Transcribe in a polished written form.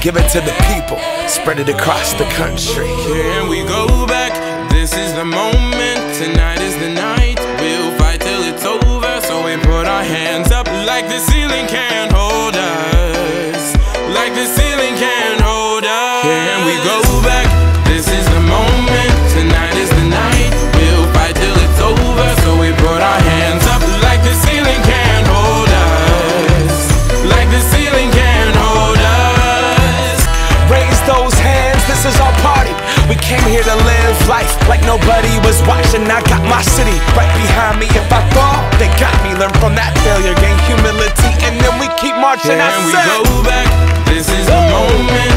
give it to the people, spread it across the country. Can we go back? This is the moment, tonight is the night. We'll fight till it's over, so we put our hands up like the ceiling can't hold us. Like the ceiling can't hold us. Can we go back? This is the moment, tonight is the night. We'll fight till it's over, so we put our hands up like the ceiling can't hold us. Like the ceiling can't hold us. Raise those hands, this is our party. We came here to live life like nobody was watching. I got my city right behind me. If I fall, they got me. Learn from that failure, gain humility, and then we keep marching. Can we go back? This is the moment.